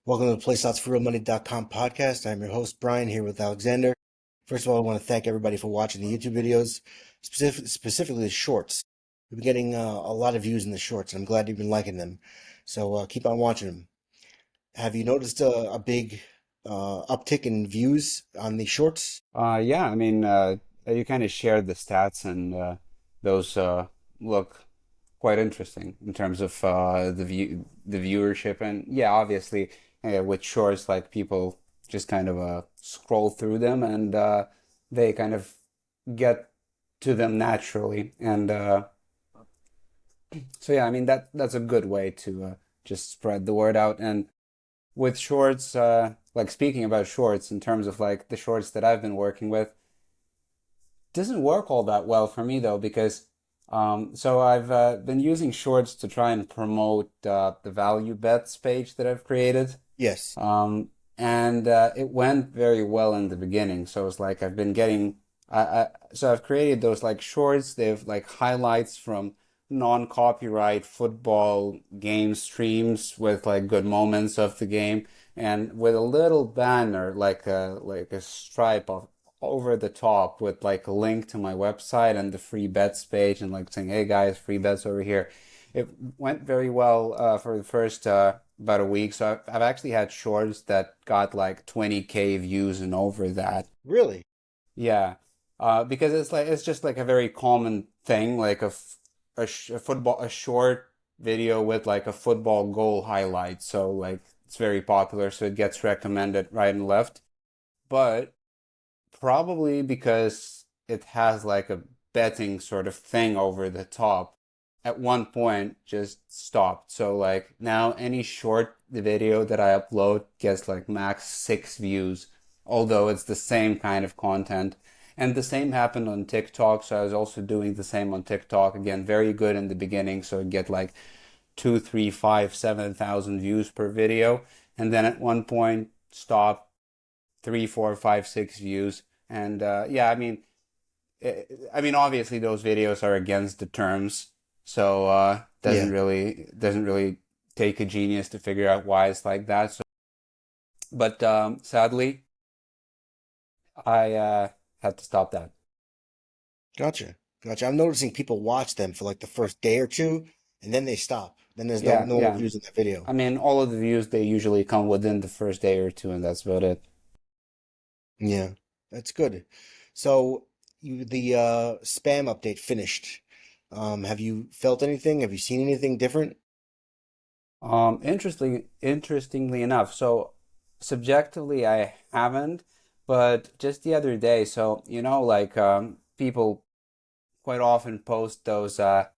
Welcome to the PlaySlotsForRealMoney.com podcast. I'm your host, Brian, here with Alexander. First of all, I want to thank everybody for watching the YouTube videos, specifically the shorts. We've been getting a lot of views in the shorts, and I'm glad you've been liking them. So keep on watching them. Have you noticed a big uptick in views on the shorts? Yeah, you kind of shared the stats, and those look quite interesting in terms of the viewership, and yeah, obviously, with shorts, like people just kind of scroll through them, and they kind of get to them naturally, and so yeah, that's a good way to just spread the word out. And with shorts, like speaking about shorts, in terms of like the shorts that I've been working with doesn't work all that well for me though because so I've been using shorts to try and promote the value bets page that I've created. Yes. And it went very well in the beginning. So it's like I've been getting so I've created those like shorts. They've like highlights from non-copyright football game streams with like good moments of the game and with a little banner like a stripe of over the top with like a link to my website and the free bets page and like saying, hey guys, free bets over here. It went very well for the first about a week. So I've actually had shorts that got like 20K views and over that. Really? Yeah, because it's just like a very common thing, like a football a short video with like a football goal highlight. So like it's very popular, so it gets recommended right and left. But probably because it has like a betting sort of thing over the top, at one point just stopped. So like now any short video that I upload gets like max 6 views, although it's the same kind of content. And the same happened on TikTok. So I was also doing the same on TikTok. Again, very good in the beginning. So I get like 2, 3, 5, 7,000 views per video. And then at one point stop, 3, 4, 5, 6 views. And yeah, obviously those videos are against the terms, so Yeah. doesn't really take a genius to figure out why it's like that. So, but sadly, I had to stop that. Gotcha. Gotcha. I'm noticing people watch them for like the first day or two, and then they stop. Then there's no Yeah, no more yeah. views in that video. All of the views they usually come within the first day or two, and that's about it. Yeah, that's good. So the spam update finished. Have you felt anything? Have you seen anything different? Interestingly enough, so subjectively I haven't, but just the other day, so like people quite often post those spam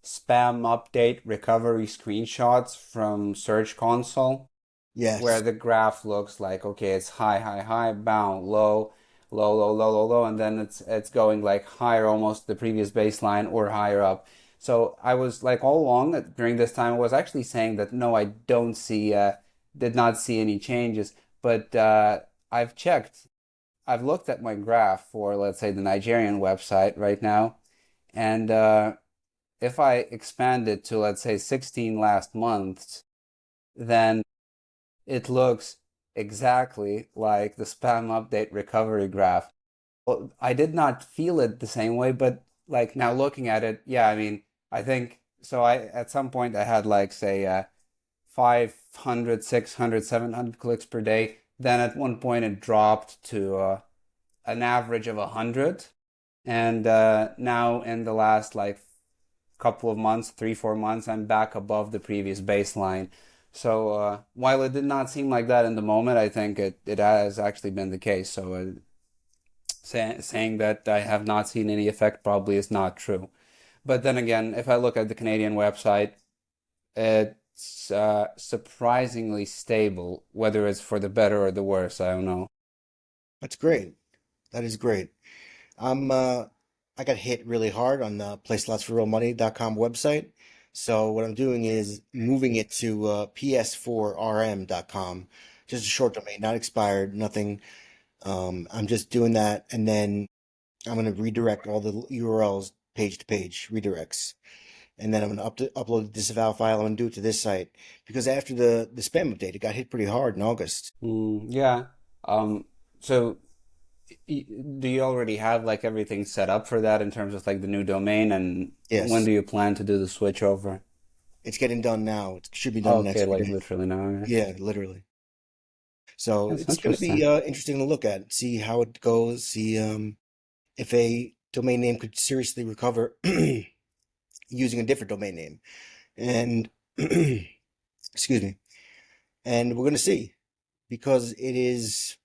update recovery screenshots from Search Console where Yes. the graph looks like okay, it's high, high, high, bound, low, low, low, low, low, low, and then it's going like higher, almost the previous baseline or higher up. So I was like all along during this time I was actually saying that no, I don't see, did not see any changes, but I've checked, I've looked at my graph for let's say the Nigerian website right now, and if I expand it to let's say 16 last months, then it looks exactly like the spam update recovery graph. Well, I did not feel it the same way, but like now looking at it, yeah, I think so. I at some point I had like say 500, 600, 700 clicks per day. Then at one point it dropped to an average of 100. And now in the last like couple of months, 3, 4 months, I'm back above the previous baseline. So while it did not seem like that in the moment, I think it has actually been the case. So saying that I have not seen any effect probably is not true. But then again, if I look at the Canadian website, it's surprisingly stable, whether it's for the better or the worse, I don't know. That's great. That is great. I'm I got hit really hard on the PlaySlotsForRealMoney.com website. So what I'm doing is moving it to PS4RM.com. Just a short domain, not expired, nothing. I'm just doing that, and then I'm going to redirect all the URLs page to page redirects. and then I'm going to upload the disavow file. I'm going to do it to this site because after the spam update, it got hit pretty hard in August. Yeah. Um, so do you already have like everything set up for that in terms of like the new domain, and when Yes, do you plan to do the switch over? it's getting done now. It should be done in the next Okay, few like days. literally now. Yeah. Yeah, literally. So That's it's going to be interesting. interesting to look at, see how it goes, see if a domain name could seriously recover using a different domain name. And excuse me. And we're going to see because it's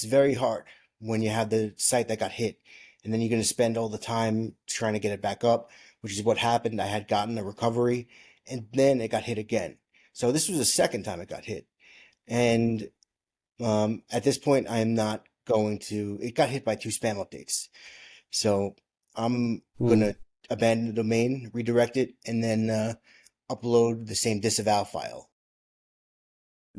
very hard when you have the site that got hit and then you're going to spend all the time trying to get it back up, which is what happened. I had gotten a recovery and then it got hit again. So this was the second time it got hit. And at this point, I am not going to, it got hit by two spam updates. So I'm going Hmm. to abandon the domain, redirect it, and then upload the same disavow file.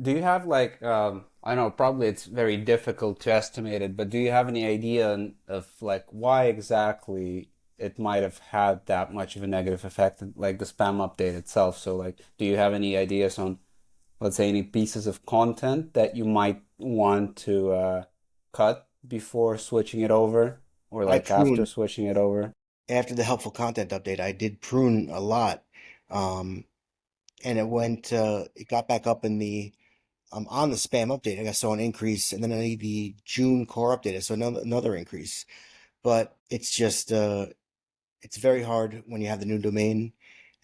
Do you have like I know probably it's very difficult to estimate it, but do you have any idea of like why exactly it might have had that much of a negative effect, like the spam update itself? So like, do you have any ideas on, let's say, any pieces of content that you might want to cut before switching it over, or I like after pruned switching it over? after the helpful content update. I did prune a lot, um, and it got back up in the on the spam update. I saw an increase, and then I need the June core update. I saw another increase, but it's just it's very hard when you have the new domain,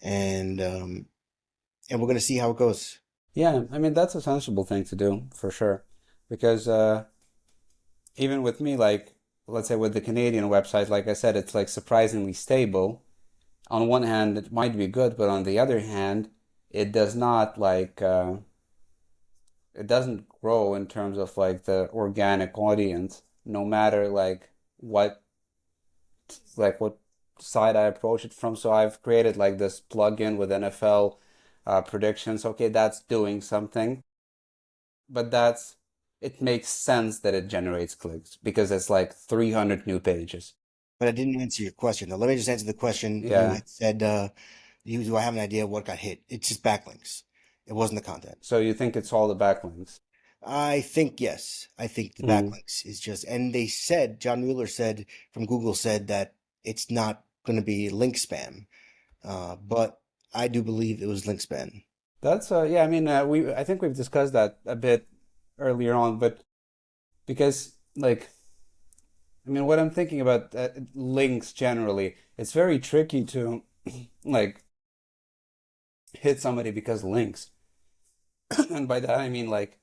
and and we're gonna see how it goes. Yeah, I mean that's a sensible thing to do for sure, because even with me, like let's say with the Canadian website, like I said, it's like surprisingly stable. On one hand, it might be good, but on the other hand, it does not like it doesn't grow in terms of like the organic audience, no matter what side I approach it from. So I've created like this plugin with NFL predictions. Okay, that's doing something, but it makes sense that it generates clicks because it's like 300 new pages. But I didn't answer your question though. Let me just answer the question. You Yeah. had said, do I have an idea of what got hit? It's just backlinks. It wasn't the content. So you think it's all the backlinks? I think yes. I think the Mm. backlinks is just, and they said, John Mueller said from Google said that it's not going to be link spam. But I do believe it was link spam. That's yeah. I mean, I think we've discussed that a bit earlier on, but because like I mean, what I'm thinking about links generally, it's very tricky to like hit somebody because links, and by that I mean like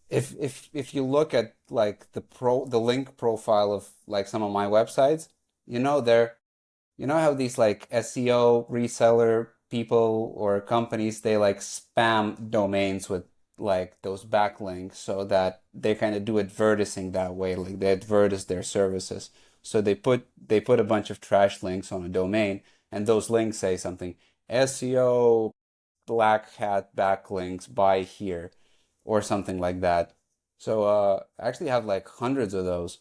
if you look at like the link profile of like some of my websites, they're you know how these like SEO reseller people or companies they like spam domains with like those backlinks so that they kind of do advertising that way, like they advertise their services. So they put a bunch of trash links on a domain, and those links say something SEO black hat backlinks buy here or something like that. So I actually have like hundreds of those.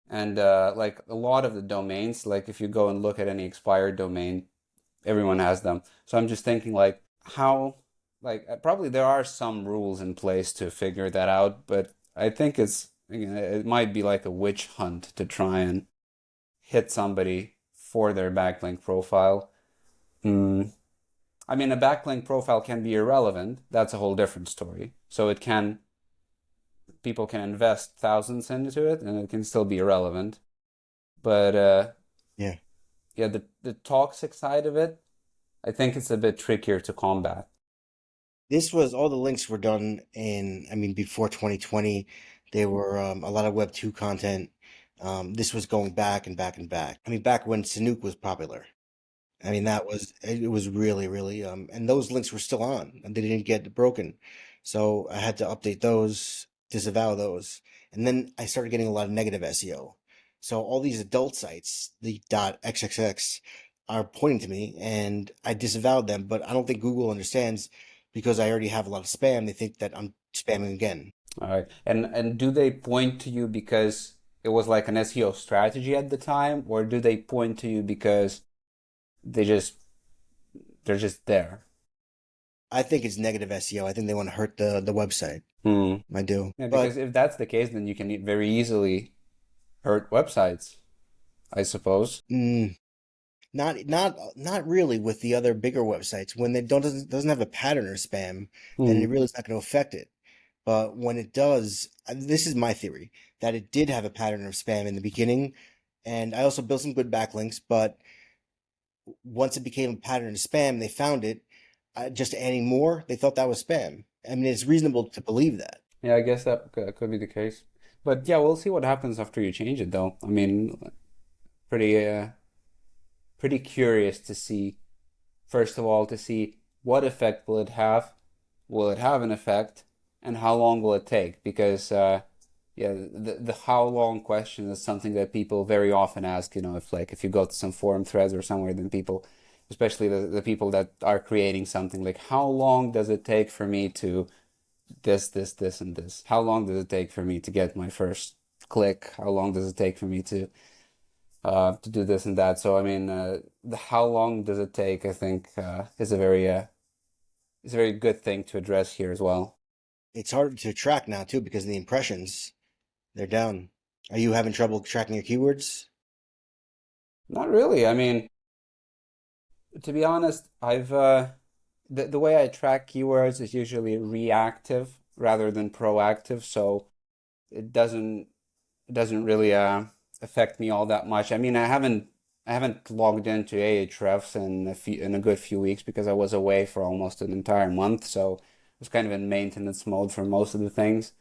And like a lot of the domains, like if you go and look at any expired domain, everyone has them. So I'm just thinking like how like probably there are some rules in place to figure that out, but I think it might be like a witch hunt to try and hit somebody for their backlink profile. Hmm. I mean, a backlink profile can be irrelevant. That's a whole different story. So people can invest thousands into it and it can still be irrelevant. But Yeah. yeah, the toxic side of it, I think it's a bit trickier to combat. This was all the links were done in, I mean, before 2020. They were a lot of Web 2 content. This was going back and back and back. I mean, back when Sanook was popular. I mean, it was really, really, and those links were still on and they didn't get broken. So I had to update those, disavow those. And then I started getting a lot of negative SEO. So all these adult sites, the .xxx, are pointing to me and I disavowed them, but I don't think Google understands because I already have a lot of spam. They think that I'm spamming again. All right. And do they point to you because it was like an SEO strategy at the time, or do they point to you because they just they're just there. I think it's negative SEO. I think they want to hurt the website. Hmm. I do. Yeah, But because if that's the case, then you can very easily hurt websites, I suppose. mm, not really with the other bigger websites. When they don't doesn't have a pattern or spam, then Hmm. it really is not going to affect it. But when it does, this is my theory that it did have a pattern of spam in the beginning, and I also built some good backlinks. But once it became a pattern of spam, they found it. Just adding more, they thought that was spam. I mean, it's reasonable to believe that. Yeah, I guess that could be the case. But yeah, we'll see what happens after you change it, though. I mean, pretty pretty curious to see, first of all, to see what effect will it have? Will it have an effect? And how long will it take? Because yeah, the how long question is something that people very often ask. You know, if you go to some forum threads or somewhere, then people, especially the people that are creating something, like how long does it take for me to this, and this? How long does it take for me to get my first click? How long does it take for me to do this and that? So I mean, the how long does it take? I think is a very good thing to address here as well. It's harder to track now too because of the impressions. They're down. Are you having trouble tracking your keywords? Not really. I mean, to be honest, I've the way I track keywords is usually reactive rather than proactive, so it doesn't really affect me all that much. I mean, I haven't logged into Ahrefs in a good few weeks because I was away for almost an entire month, so I was kind of in maintenance mode for most of the things.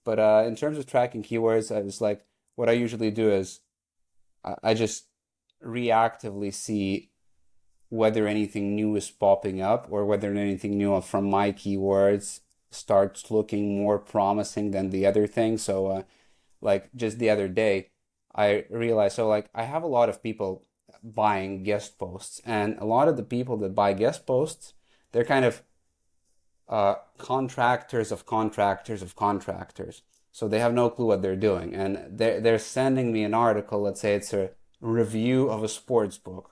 But in terms of tracking keywords, I was like, what I usually do is I just reactively see whether anything new is popping up or whether anything new from my keywords starts looking more promising than the other thing. So, like just the other day, I realized, so like I have a lot of people buying guest posts, and a lot of the people that buy guest posts, they're kind of contractors of contractors of contractors. So they have no clue what they're doing, and they're sending me an article. Let's say it's a review of a sports book,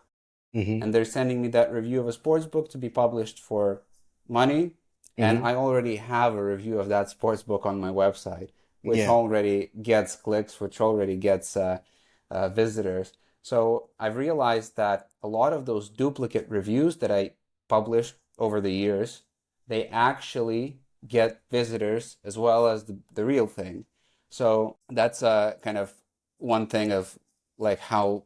Mm-hmm. and they're sending me that review of a sports book to be published for money. And Mm-hmm. I already have a review of that sports book on my website, which Yeah. already gets clicks, which already gets visitors. So I've realized that a lot of those duplicate reviews that I publish over the years, they actually get visitors as well as the real thing. So that's kind of one thing of like how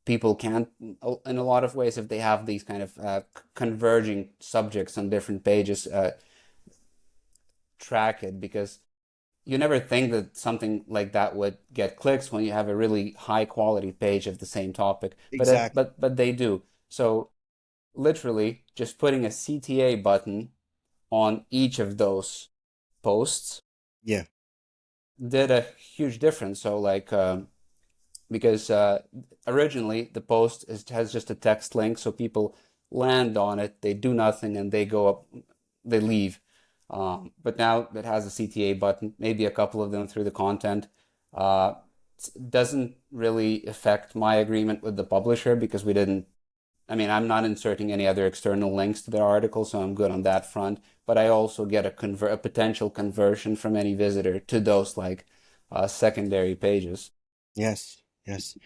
people can, in a lot of ways, if they have these kind of converging subjects on different pages, track it, because you never think that something like that would get clicks when you have a really high quality page of the same topic, Exactly. but they do. So literally just putting a CTA button on each of those posts Yeah. did a huge difference. So like because originally the post has just a text link, so people land on it, they do nothing, and they go up, they leave. But now it has a CTA button, maybe a couple of them through the content. Uh, doesn't really affect my agreement with the publisher because we didn't. I mean, I'm not inserting any other external links to the article, so I'm good on that front. But I also get a potential conversion from any visitor to those like secondary pages. Yes. Yes.